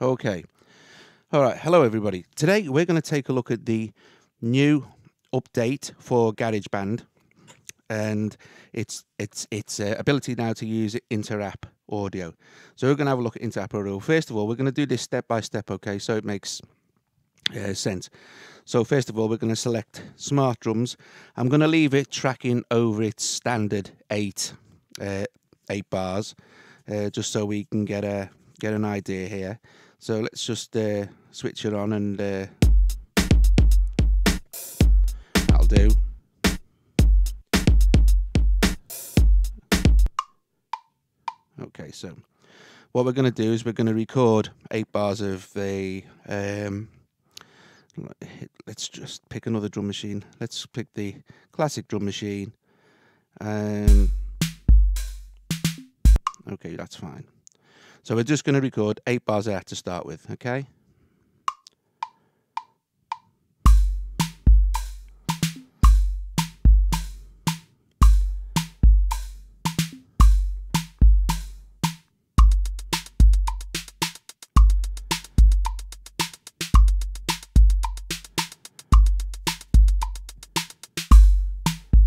Okay. All right. Hello, everybody. Today we're going to take a look at the new update for GarageBand and its ability now to use inter-app audio. So we're going to have a look at inter-app audio. First of all, we're going to do this step by step, okay, so it makes sense. So first of all, we're going to select Smart Drums. I'm going to leave it tracking over its standard 8 bars, just so we can get an idea here. So let's just switch it on, and that'll do. Okay, so what we're going to do is we're going to record 8 bars of the let's just pick another drum machine. Let's pick the classic drum machine. Okay, that's fine. So we're just going to record 8 bars of that to start with, okay?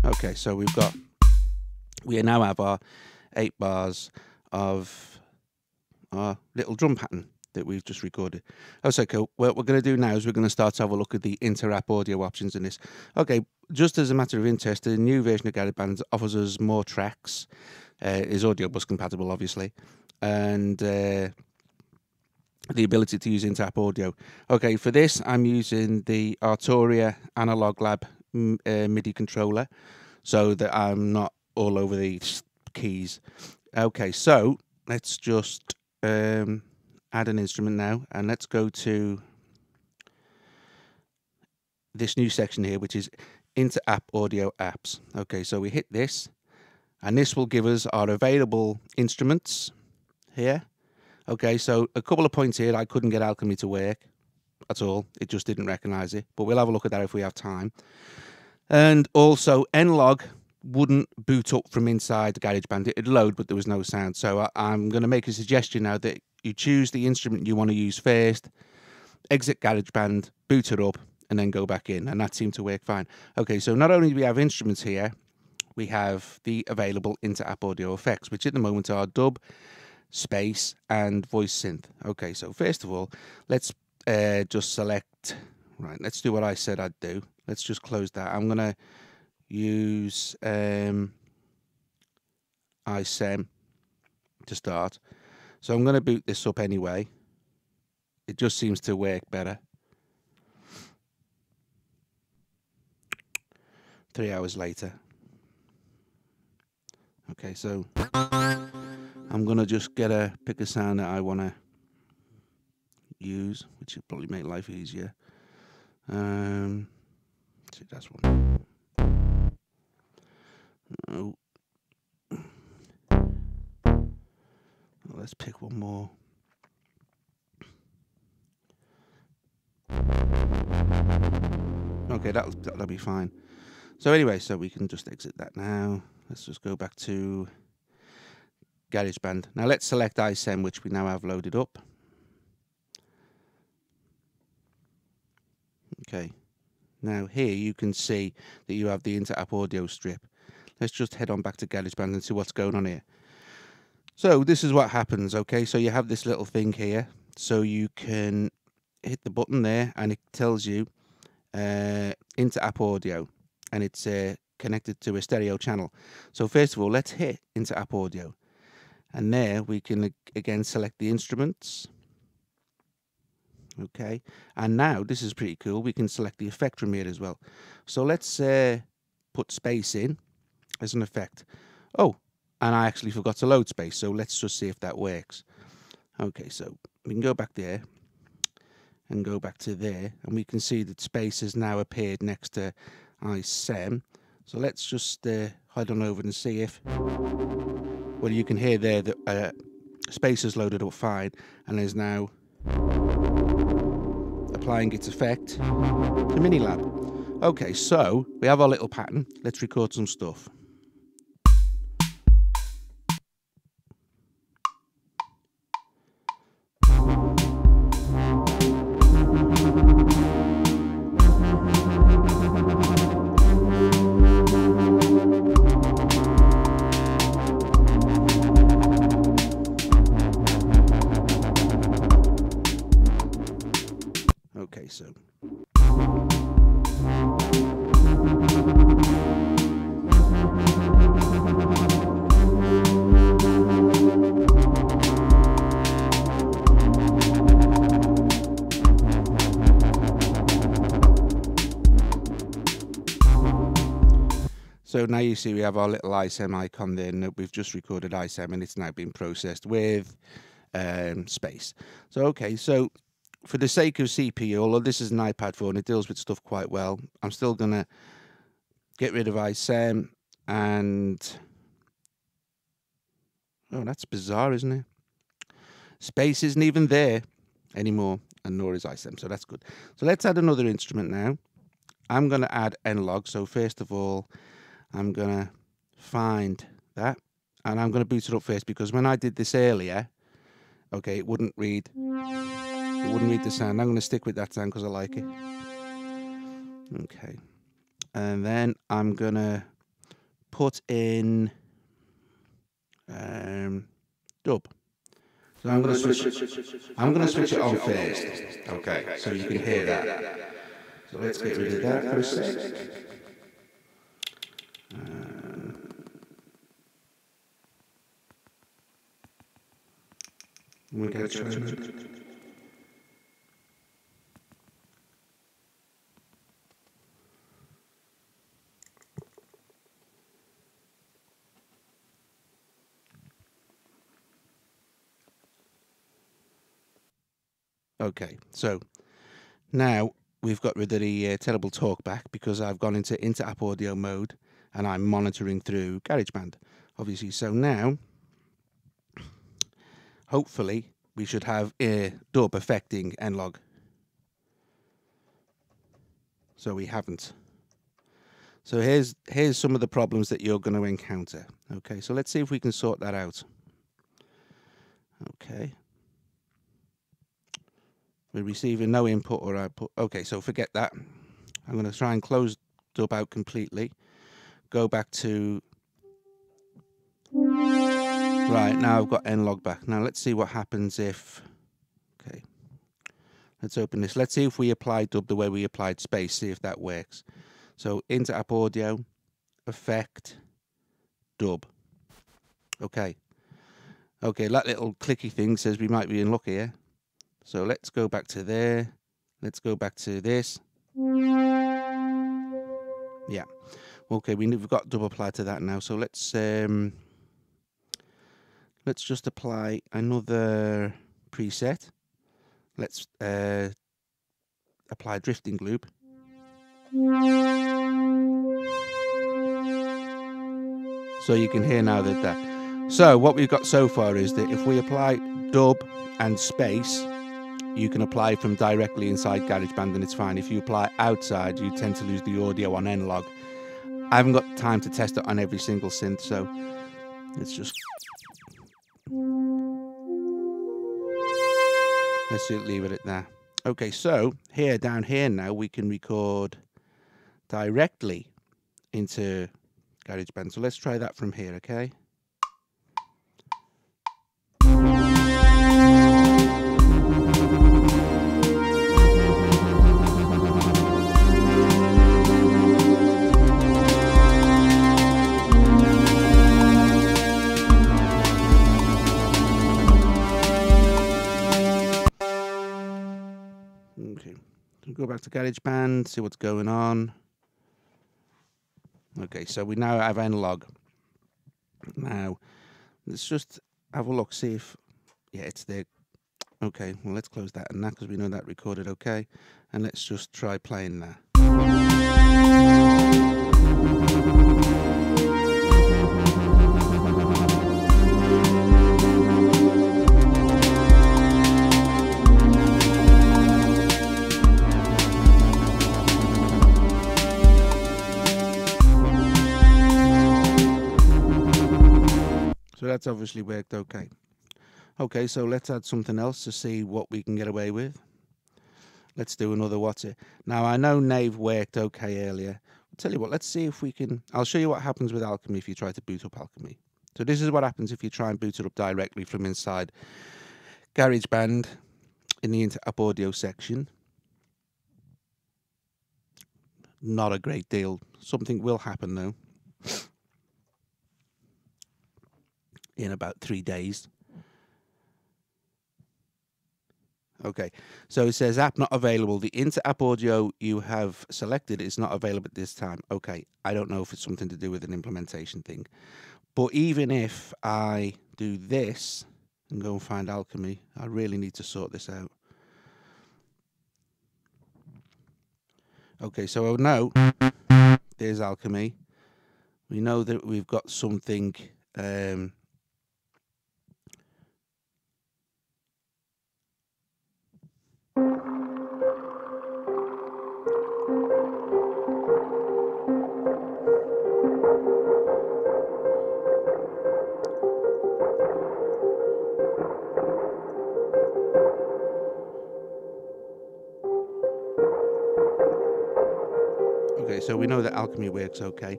Okay, so we now have our 8 bars of our little drum pattern that we've just recorded. Okay, cool. What we're going to do now is we're going to start to have a look at the inter-app audio options in this. Okay, just as a matter of interest, the new version of GarageBand offers us more tracks. Is audio bus compatible, obviously, and the ability to use inter-app audio. Okay, for this I'm using the Arturia Analog Lab MIDI controller, so that I'm not all over the keys. Okay, so let's just add an instrument now, and let's go to this new section here, which is inter-app audio apps. Okay, so we hit this, and this will give us our available instruments here. Okay, so a couple of points here, I couldn't get Alchemy to work. That's all. It just didn't recognize it, but we'll have a look at that if we have time. And also, Nlog wouldn't boot up from inside the GarageBand. It'd load, but there was no sound. So I'm going to make a suggestion now that you choose the instrument you want to use first, exit GarageBand, boot it up, and then go back in. And that seemed to work fine. Okay, so not only do we have instruments here, we have the available inter-app audio effects, which at the moment are dub, space, and voice synth. Okay, so first of all, let's just select... Right, let's do what I said I'd do. Let's just close that. I'm going to use iOS7 to start. So I'm going to boot this up anyway. It just seems to work better. 3 hours later. Okay, so I'm going to just pick a sound that I want to use, which will probably make life easier. See, that's one. No. Let's pick one more. Okay, that'll be fine. So anyway, so we can just exit that now. Let's just go back to GarageBand. Now let's select iOS7, which we now have loaded up. Okay. Now here you can see that you have the inter-app audio strip. Let's just head on back to GarageBand and see what's going on here. So this is what happens, okay? So you have this little thing here. So you can hit the button there, and it tells you inter-app audio, and it's connected to a stereo channel. So first of all, let's hit inter-app audio. And there we can again select the instruments. Okay, and now this is pretty cool. We can select the effect from here as well. So let's put space in as an effect. Oh, and I actually forgot to load space. So let's just see if that works. Okay, so we can go back there and go back to there, and we can see that space has now appeared next to iOS7. So let's just head on over and see if, well, you can hear there that space is loaded up fine, and is now applying its effect to Minilab. Okay, so we have our little pattern. Let's record some stuff. so now you see we have our little i7 icon there. And we've just recorded i7. It's now been processed with space. So, okay, so for the sake of CPU, although this is an iPad phone, it deals with stuff quite well. I'm still going to get rid of i7 and... Oh, that's bizarre, isn't it? Space isn't even there anymore, and nor is i7, so that's good. So let's add another instrument now. I'm going to add nlog. So first of all, I'm going to find that, and I'm going to boot it up first, because when I did this earlier, okay, it wouldn't read the sound. I'm going to stick with that sound because I like it. Okay. And then I'm going to put in dub. So I'm going to switch it on first. Okay, so you can hear that. So let's get rid of that for a sec. We can try it. Okay, so now we've got rid of the terrible talkback, because I've gone into inter-app audio mode and I'm monitoring through GarageBand, obviously. So now, hopefully, we should have dub affecting nlog. So we haven't. So here's some of the problems that you're going to encounter. Okay, so let's see if we can sort that out. Okay. We're receiving no input or output. Okay, so forget that. I'm going to try and close dub out completely. Go back to... Right, now I've got nlog back. Now let's see what happens if... Okay. Let's open this. Let's see if we apply dub the way we applied space, see if that works. So inter-app audio, effect, dub. Okay. Okay, that little clicky thing says we might be in luck here. So let's go back to there. Let's go back to this. Yeah. Okay, we've got dub applied to that now. So let's just apply another preset. Let's apply drifting loop. So you can hear now that. So what we've got so far is that if we apply dub and space, you can apply from directly inside GarageBand and it's fine. If you apply outside, you tend to lose the audio on nlog. I haven't got time to test it on every single synth, so let's just leave it at that. Okay, so down here now we can record directly into GarageBand. So let's try that from here, okay? Okay, go back to GarageBand, see what's going on. Okay, so we now have nlog. Now, let's just have a look, see if... Yeah, it's there. Okay, well, let's close that and that, because we know that recorded okay. And let's just try playing that. So that's obviously worked okay. Okay, so let's add something else to see what we can get away with. Let's do another what's it. Now, I know Nave worked okay earlier. I'll tell you what, let's see if we can... I'll show you what happens with Alchemy if you try to boot up Alchemy. So this is what happens if you try and boot it up directly from inside GarageBand in the inter-app audio section. Not a great deal. Something will happen, though. In about 3 days. Okay, so it says app not available. The inter-app audio you have selected is not available at this time. Okay, I don't know if it's something to do with an implementation thing. But even if I do this and go and find Alchemy, I really need to sort this out. Okay, so now there's Alchemy. We know that we've got something. Okay, so we know that Alchemy works okay.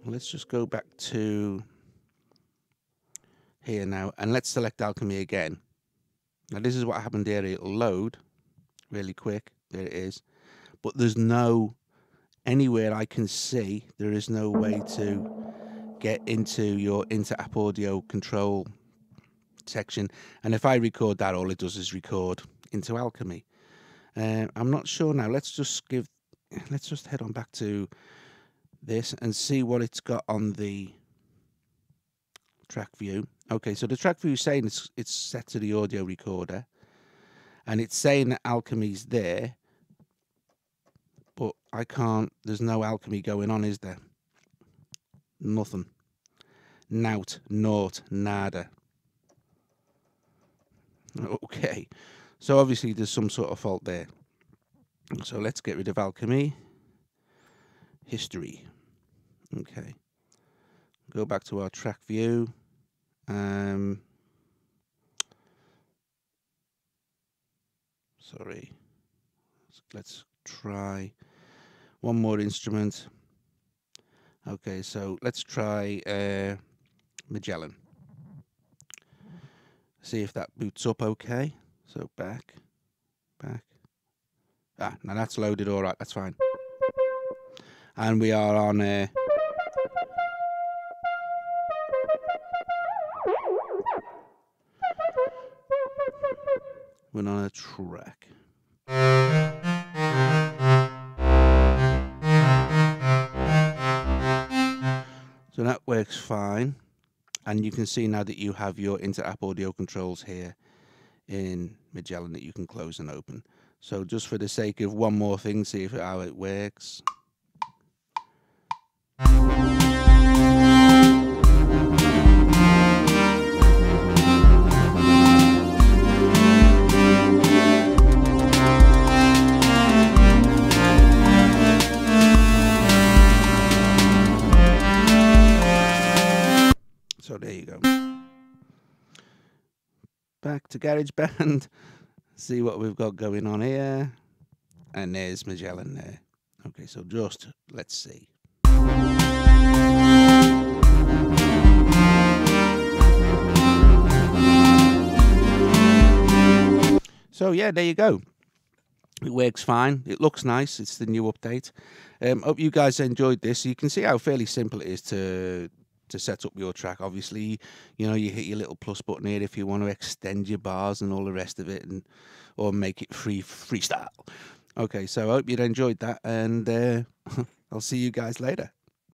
Let's just go back to here now, and let's select Alchemy again. Now this is what happened here. It'll load really quick. There it is. But there's no, anywhere I can see, there is no way to get into your inter-app audio control section. And if I record that, all it does is record into Alchemy. I'm not sure now. Let's just head on back to this and see what it's got on the track view. Okay, so the track view is saying it's set to the audio recorder, and it's saying that Alchemy's there, but I can't. There's no Alchemy going on, is there? Nothing. Nout, naught, nada. Okay, so obviously there's some sort of fault there. So let's get rid of Alchemy. History. Okay. Go back to our track view. Sorry. Let's try one more instrument. Okay, so let's try Magellan. See if that boots up okay. So back. Ah, now that's loaded all right, that's fine. And we are on we're on a track. So that works fine. And you can see now that you have your inter-app audio controls here in Magellan that you can close and open. So just for the sake of one more thing, see how it works. So there you go. Back to GarageBand. See what we've got going on here. And there's Magellan there. Okay, so just let's see. So yeah, there you go. It works fine. It looks nice. It's the new update. Hope you guys enjoyed this. You can see how fairly simple it is to set up your track. Obviously, you know, you hit your little plus button here if you want to extend your bars and all the rest of it, and or make it freestyle. Okay, so I hope you'd enjoyed that, and I'll see you guys later.